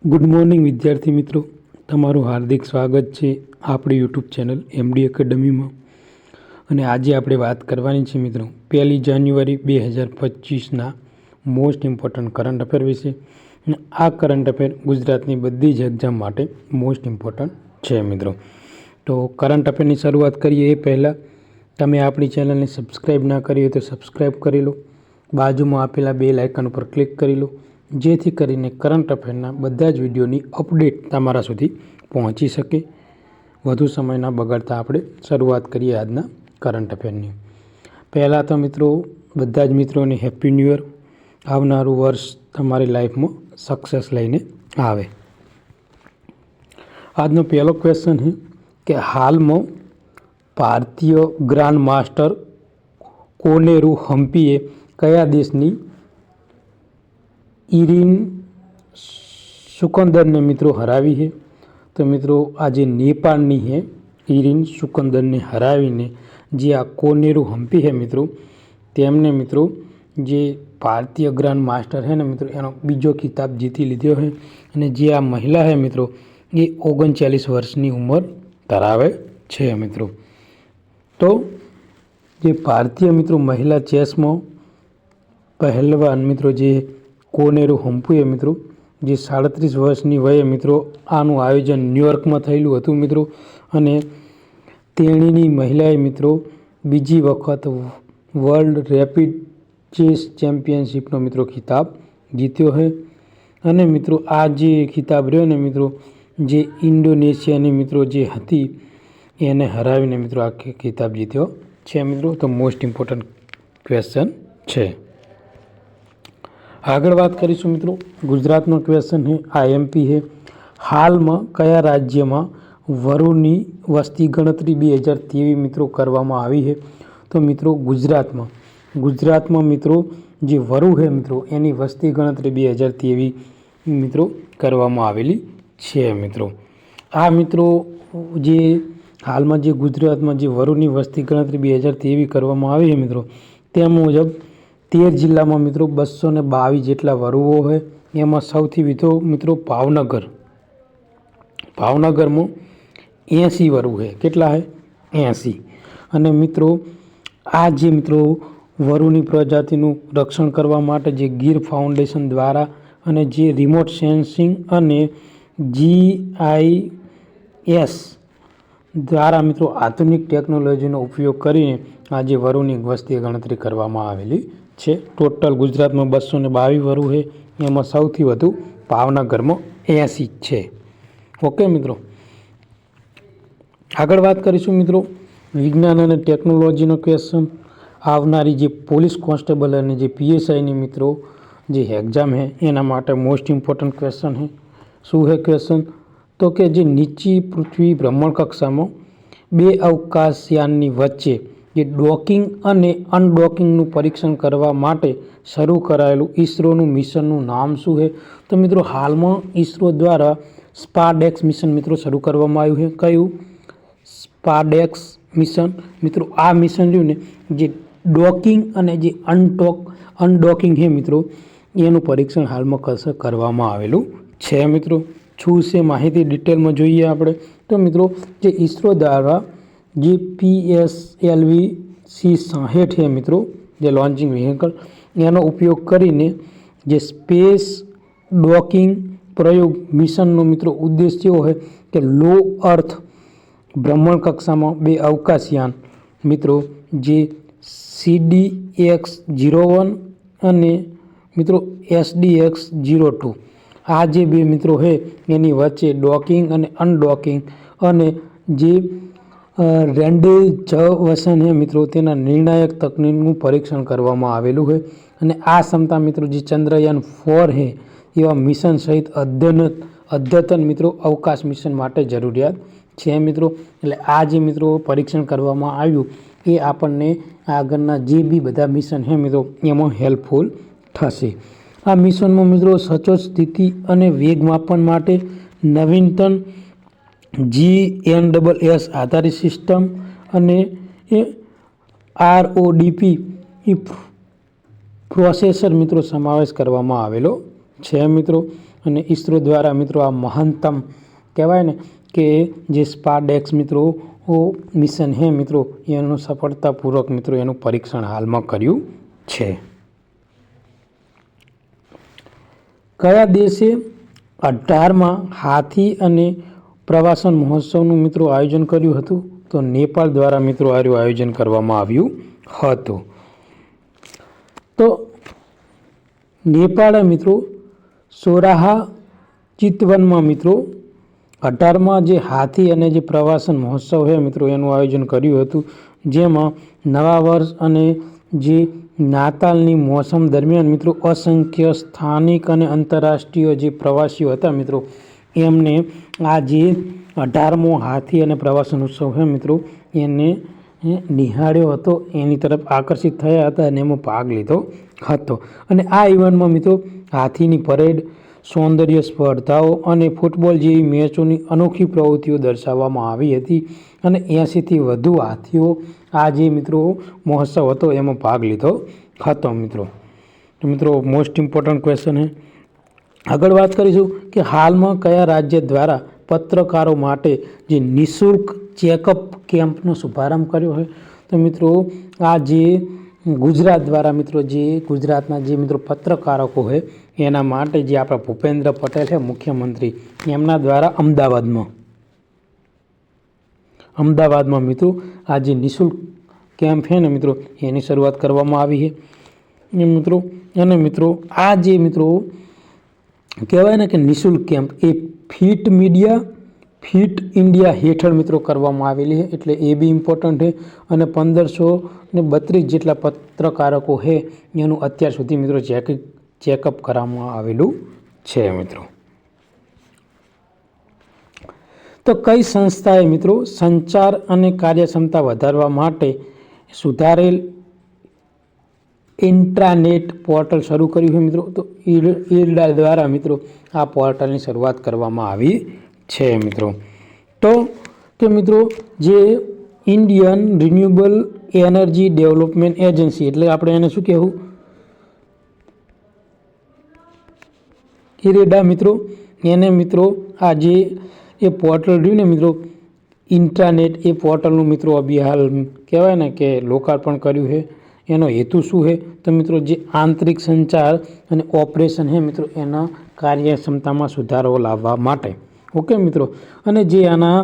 Good morning વિદ્યાર્થી મિત્રો, તમારું હાર્દિક સ્વાગત છે આપણી યુટ્યુબ ચેનલ એમડી એકેડમીમાં. અને આજે આપણે વાત કરવાની છે મિત્રો 1 જાન્યુઆરી 2025ના મોસ્ટ ઇમ્પોર્ટન્ટ કરંટ અફેર વિશે. અને આ કરંટ અફેર ગુજરાતની બધી જ એક્ઝામ માટે મોસ્ટ ઇમ્પોર્ટન્ટ છે મિત્રો. તો કરંટ અફેરની શરૂઆત કરીએ એ પહેલાં તમે આપણી ચેનલને સબસ્ક્રાઈબ ના કરી હોય તો સબસ્ક્રાઈબ કરી લો, બાજુમાં આપેલા બેલ આઇકન ઉપર ક્લિક કરી લો, જેથી કરીને કરંટ અફેરના બધા જ વિડીયોની અપડેટ તમારા સુધી પહોંચી શકે. વધુ સમય ના બગાડતા આપણે શરૂઆત કરીએ આજના કરંટ અફેરની. પહેલાં તો મિત્રો બધા જ મિત્રોને હેપી ન્યૂ યર. આવનારું વર્ષ તમારી લાઈફમાં સક્સેસ લઈને આવે. આજનો પહેલો ક્વેશ્ચન છે કે હાલમાં ભારતીય ગ્રાન્ડ માસ્ટર કોનેરુ હમ્પીએ કયા દેશની ઇરિન સુકંદરને મિત્રો હરાવી છે? તો મિત્રો આજે નેપાળની છે ઇરિન સુકંદરને હરાવીને જે આ કોનેરુ હમ્પી છે મિત્રો, તેમને મિત્રો જે ભારતીય ગ્રાન્ડ માસ્ટર છે ને મિત્રો એનો બીજો ખિતાબ જીતી લીધો છે. અને જે આ મહિલા છે મિત્રો એ 39 વર્ષની ઉંમર ધરાવે છે મિત્રો. તો જે ભારતીય મિત્રો મહિલા ચેસમાં પહેલવાન મિત્રો જે કોનેરુ હમ્પીએ મિત્રો જે 37 વર્ષની વયે મિત્રો આનું આયોજન ન્યૂયોર્કમાં થયેલું હતું મિત્રો. અને તેણીની મહિલાએ મિત્રો બીજી વખત વર્લ્ડ રેપિડ ચેસ ચેમ્પિયનશિપનો મિત્રો ખિતાબ જીત્યો છે. અને મિત્રો આ જે ખિતાબ રહ્યો ને મિત્રો જે ઇન્ડોનેશિયાની મિત્રો જે હતી એને હરાવીને મિત્રો આ ખિતાબ જીત્યો છે મિત્રો. તો મોસ્ટ ઇમ્પોર્ટન્ટ ક્વેશ્ચન છે. આગળ વાત કરીશું મિત્રો ગુજરાતનો ક્વેશ્ચન છે આઈએમપી છે. હાલમાં કયા રાજ્યમાં વરુની વસ્તી ગણતરી 2023 મિત્રો કરવામાં આવી છે? તો મિત્રો ગુજરાતમાં મિત્રો જે વરુ છે મિત્રો એની વસ્તી ગણતરી 2023 મિત્રો કરવામાં આવેલી છે મિત્રો. આ મિત્રો જે હાલમાં જે ગુજરાતમાં જે વરુની વસ્તી ગણતરી 2023 કરવામાં આવી છે મિત્રો તે મુજબ 13 જિલ્લામાં મિત્રો 222 જેટલા વરુઓ હોય. એમાં સૌથી વધુ મિત્રો ભાવનગરમાં 80 વરુ છે. કેટલા છે? 80. અને મિત્રો આ જે મિત્રો વરુની પ્રજાતિનું રક્ષણ કરવા માટે જે ગીર ફાઉન્ડેશન દ્વારા અને જે રિમોટ સેન્સિંગ અને GIS દ્વારા મિત્રો આધુનિક ટેકનોલોજીનો ઉપયોગ કરીને આજે વરુની વસ્તી ગણતરી કરવામાં આવેલી છે. ટોટલ ગુજરાતમાં 222 વરુ છે. એમાં સૌથી વધુ ભાવનગરમાં 80 છે. ઓકે મિત્રો, આગળ વાત કરીશું મિત્રો વિજ્ઞાન અને ટેકનોલોજીનો ક્વેશ્ચન. આવનારી જે પોલીસ કોન્સ્ટેબલ અને જે PSIની મિત્રો જે એક્ઝામ છે એના માટે મોસ્ટ ઇમ્પોર્ટન્ટ ક્વેશ્ચન છે. શું છે ક્વેશ્ચન? તો કે જે નીચી પૃથ્વી ભ્રમણ કક્ષામાં 2 અવકાશયાનની વચ્ચે જે ડોકિંગ અને અનડોકિંગનું પરીક્ષણ કરવા માટે શરૂ કરાયેલું ઈસરોનું મિશનનું નામ શું છે? તો મિત્રો હાલમાં ઈસરો દ્વારા સ્પારડેક્સ મિશન મિત્રો શરૂ કરવામાં આવ્યું છે. કયું? સ્પારડેક્સ મિશન મિત્રો. આ મિશન રહ્યું ને જે ડોકિંગ અને જે અનડોકિંગ છે મિત્રો એનું પરીક્ષણ હાલમાં કરવામાં આવેલું છે મિત્રો. શું છે માહિતી ડિટેલમાં જોઈએ આપણે તો મિત્રો જે ઈસરો દ્વારા જે PSLV-C60 છે મિત્રો જે લોન્ચિંગ વ્હીકલ એનો ઉપયોગ કરીને જે સ્પેસ ડોકિંગ પ્રયોગ મિશનનો મિત્રો ઉદ્દેશ એવો છે કે લો અર્થ ભ્રમણ કક્ષામાં 2 અવકાશયાન મિત્રો જે CDX-01 અને મિત્રો SDX-02 આ જે 2 મિત્રો છે એની વચ્ચે ડોકિંગ અને અનડોકિંગ અને જે રેન્ડેઝવેશન છે મિત્રો તેના નિર્ણાયક તકનીકનું પરીક્ષણ કરવામાં આવેલું છે. અને આ ક્ષમતા મિત્રો જે ચંદ્રયાન 4 છે એવા મિશન સહિત અદ્યતન મિત્રો અવકાશ મિશન માટે જરૂરિયાત છે મિત્રો. એટલે આ જે મિત્રો પરીક્ષણ કરવામાં આવ્યું એ આપણને આગળના જે બી બધા મિશન છે મિત્રો એમાં હેલ્પફુલ થશે. આ મિશનમાં મિત્રો સચોટ સ્થિતિ અને વેગ માપન માટે નવીનતમ GNSS આધારિત સિસ્ટમ અને RODP પ્રોસેસર મિત્રો સમાવેશ કરવામાં આવેલો છે મિત્રો. અને ઇસરો દ્વારા મિત્રો આ મહત્તમ કહેવાય ને કે જે સ્પાર્ડેક્સ મિત્રો મિશન હે મિત્રો એનું સફળતાપૂર્વક મિત્રો એનું પરીક્ષણ હાલમાં કર્યું છે. કયા દેશે 18માં હાથી અને પ્રવાસન મહોત્સવનું મિત્રો આયોજન કર્યું હતું? તો નેપાળ દ્વારા મિત્રો આનું આયોજન કરવામાં આવ્યું હતું. તો નેપાળે મિત્રો સોરાહા ચિતવનમાં મિત્રો 18માં જે હાથી અને જે પ્રવાસન મહોત્સવ છે મિત્રો એનું આયોજન કર્યું હતું, જેમાં નવા વર્ષ અને જે નાતાલની મોસમ દરમિયાન મિત્રો અસંખ્ય સ્થાનિક અને આંતરરાષ્ટ્રીય જે પ્રવાસીઓ હતા મિત્રો એમને આ જે 18મો હાથી અને પ્રવાસન ઉત્સવ છે મિત્રો એને નિહાળ્યો હતો, એની તરફ આકર્ષિત થયા હતા અને એમાં ભાગ લીધો હતો. અને આ ઇવેન્ટમાં મિત્રો હાથીની પરેડ, સૌંદર્ય સ્પર્ધાઓ અને ફૂટબોલ જેવી મેચોની અનોખી પ્રવૃત્તિઓ દર્શાવવામાં આવી હતી અને 80થી વધુ હાથીઓ આ જે મિત્રો મહોત્સવ હતો એમાં ભાગ લીધો હતો મિત્રો. તો મિત્રો મોસ્ટ ઇમ્પોર્ટન્ટ ક્વેશ્ચન છે. આગળ વાત કરીશું કે હાલમાં કયા રાજ્ય દ્વારા પત્રકારો માટે જે નિઃશુલ્ક ચેકઅપ કેમ્પનો શુભારંભ કર્યો છે? તો મિત્રો આ જે ગુજરાત દ્વારા મિત્રો જે ગુજરાતના જે મિત્રો પત્રકારકો છે એના માટે જે આપણા ભૂપેન્દ્ર પટેલ છે મુખ્યમંત્રી, એમના દ્વારા અમદાવાદમાં મિત્રો આ જે નિઃશુલ્ક કેમ્પ છે ને મિત્રો એની શરૂઆત કરવામાં આવી છે મિત્રો. અને મિત્રો આ જે મિત્રો કહેવાય ને કે નિઃશુલ્ક કેમ્પ એ ફિટ ઇન્ડિયા હેઠળ મિત્રો કરવામાં આવેલી છે, એટલે એ બી ઇમ્પોર્ટન્ટ છે. અને 1532 જેટલા પત્રકારકો છે એનું અત્યાર સુધી મિત્રો ચેકઅપ કરવામાં આવેલું છે મિત્રો. તો કઈ સંસ્થાએ મિત્રો સંચાર અને કાર્યક્ષમતા વધારવા માટે સુધારેલ ઇન્ટ્રાનેટ પોર્ટલ શરૂ કર્યું છે મિત્રો? તો IRDA દ્વારા મિત્રો આ પોર્ટલની શરૂઆત કરવામાં આવી છે મિત્રો. તો મિત્રો જે Indian renewable energy development agency, એટલે આપણે એને શું કહેવું, IRDA મિત્રો, એને મિત્રો આ જે એ પોર્ટલ રહ્યું ને મિત્રો ઇન્ટ્રાનેટ, એ પોર્ટલનું મિત્રો અભી હાલ કહેવાય ને કે લોકાર્પણ કર્યું છે. એનો હેતુ શું છે? તો મિત્રો જે આંતરિક સંચાર અને ઓપરેશન છે મિત્રો એના કાર્યક્ષમતામાં સુધારો લાવવા માટે. ઓકે મિત્રો. અને જે આના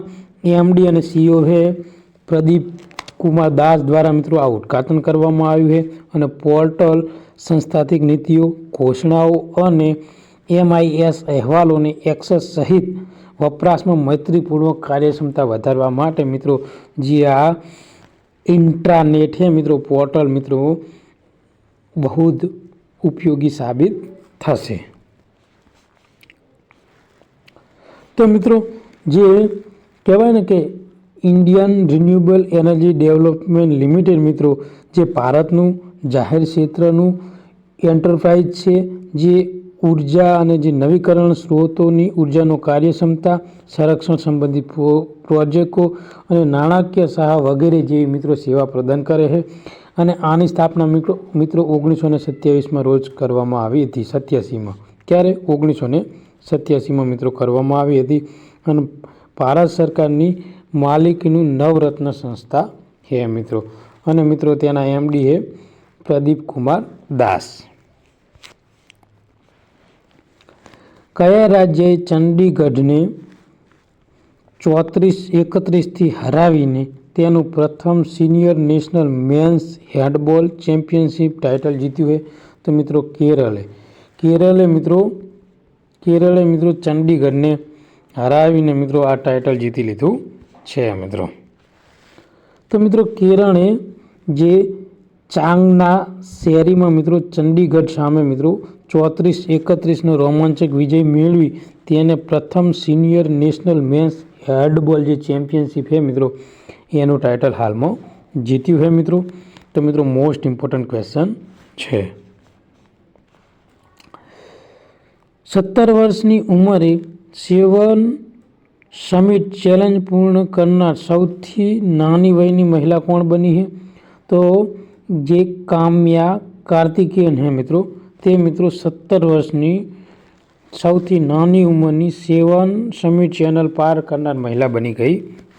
MD અને CEO છે પ્રદીપ કુમાર દાસ દ્વારા મિત્રો આ ઉદ્ઘાટન કરવામાં આવ્યું છે. અને પોર્ટલ સંસ્થાકીય નીતિઓ, ઘોષણાઓ અને MIS અહેવાલોને એક્સેસ સહિત વપરાશમાં મૈત્રીપૂર્વક કાર્યક્ષમતા વધારવા માટે મિત્રો જે આ ઇન્ટ્રાનેટ છે મિત્રો પોર્ટલ મિત્રો બહુ જ ઉપયોગી સાબિત થશે. તો મિત્રો જે કહેવાય ને કે Indian renewable energy development limited મિત્રો જે ભારતનું જાહેર ક્ષેત્રનું એન્ટરપ્રાઇઝ છે, જે ઉર્જા અને જે નવીકરણ સ્ત્રોતોની ઉર્જાનો કાર્યક્ષમતા, સંરક્ષણ સંબંધિત પ્રોજેક્ટો અને નાણાકીય સહાય વગેરે જેવી મિત્રો સેવા પ્રદાન કરે છે. અને આની સ્થાપના મિત્રો 1927માં રોજ કરવામાં આવી હતી. 87માં ક્યારે? 1987માં મિત્રો કરવામાં આવી હતી. અને ભારત સરકારની માલિકીનું નવરત્ન સંસ્થા છે મિત્રો. અને મિત્રો તેના MD છે પ્રદીપ કુમાર દાસ. કયા રાજ્યએ ચંડીગઢને 34-31થી હરાવીને તેનું પ્રથમ senior national men's handball championship title જીત્યું છે? તો મિત્રો કેરળે મિત્રો ચંડીગઢને હરાવીને મિત્રો આ ટાઇટલ જીતી લીધું છે મિત્રો. તો મિત્રો કેરળે જે ચાંગના શેરીમાં મિત્રો ચંડીગઢ સામે મિત્રો 34-31નો રોમાંચક વિજય મેળવી તેને પ્રથમ સિનિયર નેશનલ મેન્સ હેન્ડબોલ જે ચેમ્પિયનશિપ છે મિત્રો એનું ટાઇટલ હાલમાં જીત્યું છે મિત્રો. તો મિત્રો મોસ્ટ ઇમ્પોર્ટન્ટ ક્વેશ્ચન છે. 17 વર્ષની ઉંમરે 7 સમિટ ચેલેન્જ પૂર્ણ કરનાર સૌથી નાની વયની મહિલા કોણ બની છે? તો જે કામ્યા કાર્તિકેયન છે મિત્રો, તે મિત્રો 17 સૌથી નાની ઉંમરની 7 સમિટ ચેનલ પાર કરનાર મહિલા બની ગઈ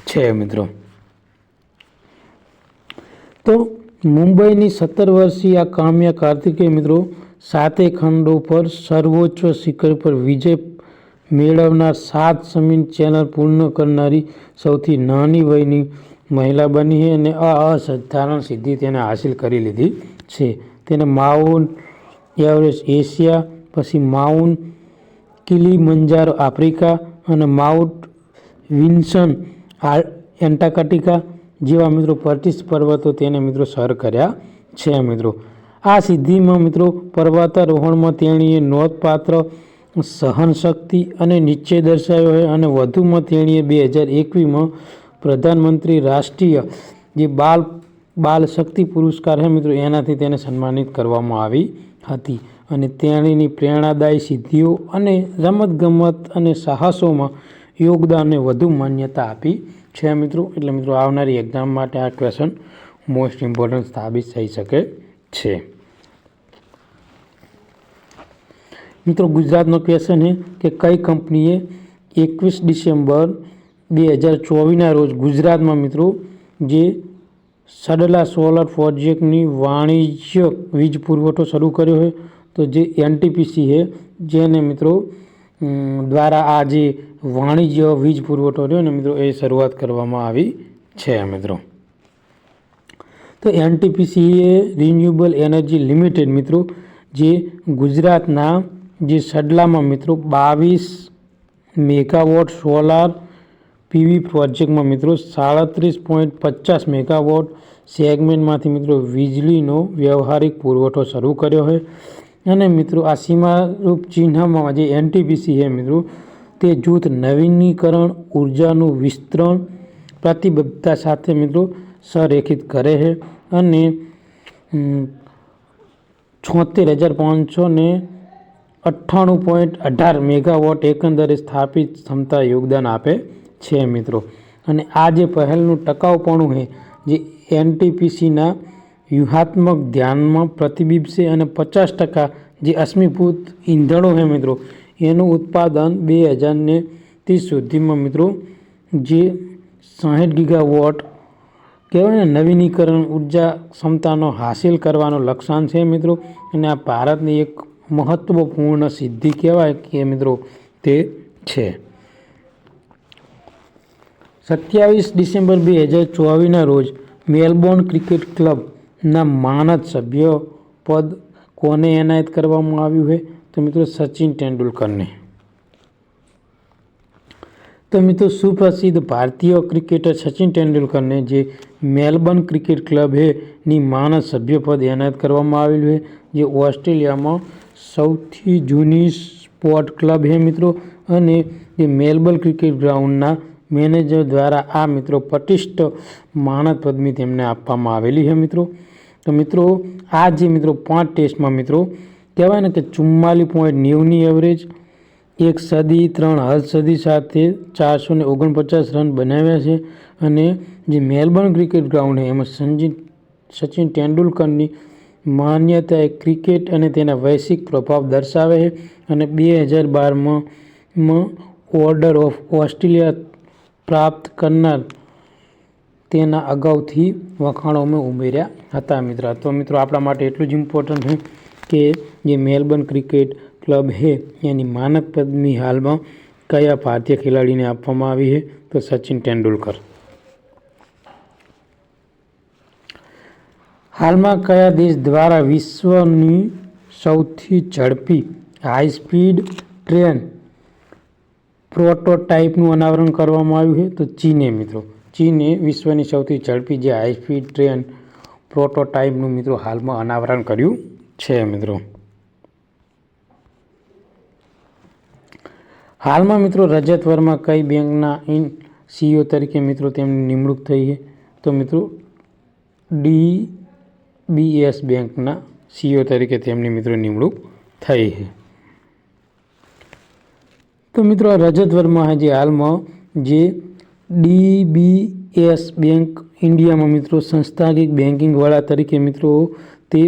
છે મિત્રો. તો મુંબઈની 17 વર્ષીય આ કામ્યા કાર્તિકે મિત્રો 7 ખંડો પર સર્વોચ્ચ શિખર પર વિજય મેળવનાર 7 સમિટ ચેનલ પૂર્ણ કરનારી સૌથી નાની વયની મહિલા બની છે અને આ અસાધારણ સિદ્ધિ તેને હાંસિલ કરી લીધી છે. તેને માઉન્ટ એવરેસ્ટ એશિયા, પછી માઉન્ટ કિલીમંજારો આફ્રિકા અને માઉન્ટ વિન્સન એન્ટાર્કટિકા જેવા મિત્રો 25 પર્વતો તેને મિત્રો સર કર્યા છે મિત્રો. આ સિદ્ધિમાં મિત્રો પર્વતારોહણમાં તેણીએ નોંધપાત્ર સહનશક્તિ અને નિશ્ચય દર્શાવ્યો છે અને વધુમાં તેણીએ 2021માં પ્રધાનમંત્રી રાષ્ટ્રીય જે બાલ શક્તિ પુરસ્કાર છે મિત્રો એનાથી તેને સન્માનિત કરવામાં આવી હતી અને તેણીની પ્રેરણાદાયી સિદ્ધિઓ અને રમતગમત અને સાહસોમાં યોગદાનને વધુ માન્યતા આપી છે મિત્રો. એટલે મિત્રો આવનારી એક્ઝામ માટે આ ક્વેશ્ચન મોસ્ટ ઇમ્પોર્ટન્ટ સાબિત થઈ શકે છે. મિત્રો ગુજરાતનો ક્વેશ્ચન છે કે કઈ કંપનીએ 21 ડિસેમ્બર 2024ના રોજ ગુજરાતમાં મિત્રો જે સડલા સોલર પ્રોજેક્ટની વાણિજ્ય વીજ પુરવઠો શરૂ કર્યો છે. તો જે એનટીપીસી છે જેને મિત્રો દ્વારા આ જે વાણિજ્ય વીજ પુરવઠો રહ્યો ને મિત્રો એ શરૂઆત કરવામાં આવી છે મિત્રો. તો એનટીપીસી એ રિન્યુએબલ એનર્જી લિમિટેડ મિત્રો જે ગુજરાતના જે સડલામાં મિત્રો 22 મેગાવોટ સોલાર પીવી પ્રોજેક્ટમાં મિત્રો 37.50 મેગાવોટ સેગમેન્ટમાંથી મિત્રો વીજળીનો વ્યવહારિક પુરવઠો શરૂ કર્યો છે અને મિત્રો આ સીમારૂપ ચિહ્નમાં જે એનટીપીસી છે મિત્રો તે જૂથ નવીનીકરણ ઉર્જાનું વિસ્તરણ પ્રતિબદ્ધતા સાથે મિત્રો સંરેખિત કરે છે અને 76,598.18 મેગાવોટ એકંદરે સ્થાપિત ક્ષમતા યોગદાન આપે છે મિત્રો. અને આ જે પહેલનું ટકાઉપણું છે જે એનટીપીસીના વ્યૂહાત્મક ધ્યાનમાં પ્રતિબિંબશે અને 50% જે અશ્મિભૂત ઈંધણો છે મિત્રો એનું ઉત્પાદન 2030 સુધીમાં મિત્રો જે 60 ગીગાવોટ કહેવાય ને નવીનીકરણ ઉર્જા ક્ષમતાનો હાંસિલ કરવાનો લક્ષ્યાંક છે મિત્રો. અને આ ભારતની એક મહત્વપૂર્ણ સિદ્ધિ કહેવાય કે મિત્રો તે છે. 27 ડિસેમ્બર 2024ના રોજ મેલબોર્ન ક્રિકેટ ક્લબના માનદ સભ્ય પદ કોને એનાયત કરવામાં આવ્યું છે? તો મિત્રો સચિન તેંડુલકરને. તો મિત્રો સુપ્રસિદ્ધ ભારતીય ક્રિકેટર સચિન તેંડુલકરને જે મેલબોર્ન ક્રિકેટ ક્લબ છે ની માનદ સભ્યપદ એનાયત કરવામાં આવેલું છે જે ઓસ્ટ્રેલિયામાં સૌથી જૂની સ્પોર્ટ ક્લબ છે મિત્રો. અને જે મેલબોર્ન ક્રિકેટ ગ્રાઉન્ડના મેનેજર દ્વારા આ મિત્રો પ્રતિષ્ઠ માનદ પદવી તેમને આપવામાં આવેલી છે મિત્રો. તો મિત્રો આ જે મિત્રો 5 ટેસ્ટમાં મિત્રો કહેવાય ને કે 44.90ની એવરેજ, 1 સદી 3 અર્ધ સદી સાથે 449 રન બનાવ્યા છે. અને જે મેલબોર્ન ક્રિકેટ ગ્રાઉન્ડ છે એમાં સચિન તેંડુલકરની માન્યતા એ ક્રિકેટ અને તેના વૈશ્વિક પ્રભાવ દર્શાવે છે. અને 2012માં ઓર્ડર ઓફ ઓસ્ટ્રેલિયા પ્રાપ્ત કરનાર તેના અગાઉથી વખાણોમાં ઉમેર્યા હતા મિત્રો. તો મિત્રો આપણા માટે એટલું જ ઇમ્પોર્ટન્ટ છે કે જે મેલબોર્ન ક્રિકેટ ક્લબ છે એની માનદ પદવી હાલમાં કયા ભારતીય ખેલાડીને આપવામાં આવી છે? તો સચિન તેંડુલકર. હાલમાં કયા દેશ દ્વારા વિશ્વની સૌથી ઝડપી હાઈ સ્પીડ ટ્રેન પ્રોટોટાઇપનું અનાવરણ કરવામાં આવ્યું છે? તો ચીને મિત્રો. ચીને વિશ્વની સૌથી ઝડપી જે હાઈ સ્પીડ ટ્રેન પ્રોટોટાઇપનું મિત્રો હાલમાં અનાવરણ કર્યું છે મિત્રો. હાલમાં મિત્રો રજત વર્મા કઈ બેંકના સીઈઓ તરીકે મિત્રો તેમની નિમણૂક થઈ છે? તો મિત્રો DBS બેંકના સીઈઓ તરીકે તેમની મિત્રો નિમણૂક થઈ છે. તો મિત્રો રજત વર્મા જે હાલમાં જે DBS બેંક ઇન્ડિયામાં મિત્રો સંસ્થાગત બેન્કિંગ વડા તરીકે મિત્રો તે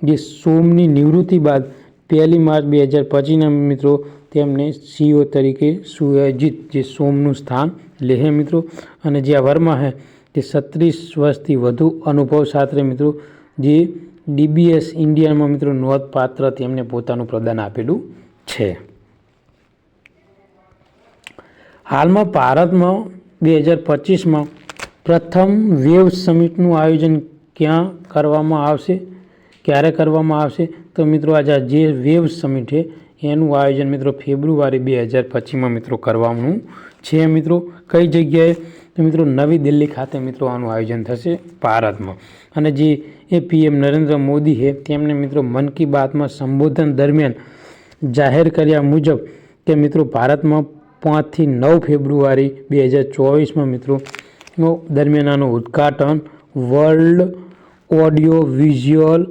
જે સોમની નિવૃત્તિ બાદ 1 માર્ચ 2025ના મિત્રો તેમને CEO તરીકે સુયોજિત જે સોમનું સ્થાન લે મિત્રો। અને જે આ વર્મા છે તે 36 વર્ષથી વધુ અનુભવ સાથે મિત્રો જે DBS ઇન્ડિયામાં મિત્રો નોંધપાત્ર તેમને પોતાનું પ્રદાન આપેલું છે। હાલમાં ભારતમાં 2025માં પ્રથમ વેવ સમિટનું આયોજન ક્યાં કરવામાં આવશે, ક્યારે કરવામાં આવશે? તો મિત્રો આજે જે વેવ સમિટ છે એનું આયોજન મિત્રો ફેબ્રુઆરી 2025માં મિત્રો કરવાનું છે મિત્રો। કઈ જગ્યાએ? તો મિત્રો નવી દિલ્હી ખાતે મિત્રો આનું આયોજન થશે ભારતમાં। અને જે PM નરેન્દ્ર મોદી છે તેમણે મિત્રો મન કી બાતમાં સંબોધન દરમિયાન જાહેર કર્યા મુજબ કે મિત્રો ભારતમાં 5 થી 9 ફેબ્રુઆરી 2024માં મિત્રો દરમિયાન આનું ઉદ્ઘાટન વર્લ્ડ ઓડિયો વિઝ્યુઅલ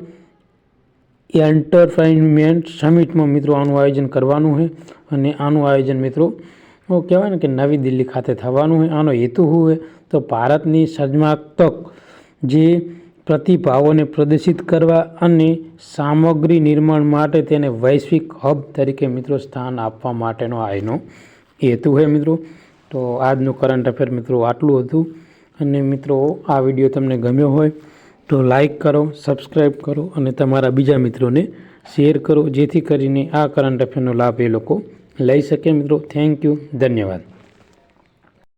એન્ટરટેનમેન્ટ સમિટમાં મિત્રો આનું આયોજન કરવાનું છે। અને આનું આયોજન મિત્રો કહેવાય ને કે નવી દિલ્હી ખાતે થવાનું છે। આનો હેતુ શું છે? તો ભારતની સર્જનાત્મક જે પ્રતિભાવોને પ્રદર્શિત કરવા અને સામગ્રી નિર્માણ માટે તેને વૈશ્વિક હબ તરીકે મિત્રો સ્થાન આપવા માટેનો આનો હેતુ છે મિત્રો। તો આજનું કરંટ અફેર મિત્રો આટલું હતું। અને મિત્રો આ વિડીયો તમને ગમ્યો હોય તો લાઈક કરો, સબસ્ક્રાઈબ કરો અને તમારા બીજા મિત્રોને શેર કરો, જેથી કરીને આ કરંટ અફેરનો લાભ એ લોકો લઈ શકે મિત્રો। થેન્ક યુ, ધન્યવાદ।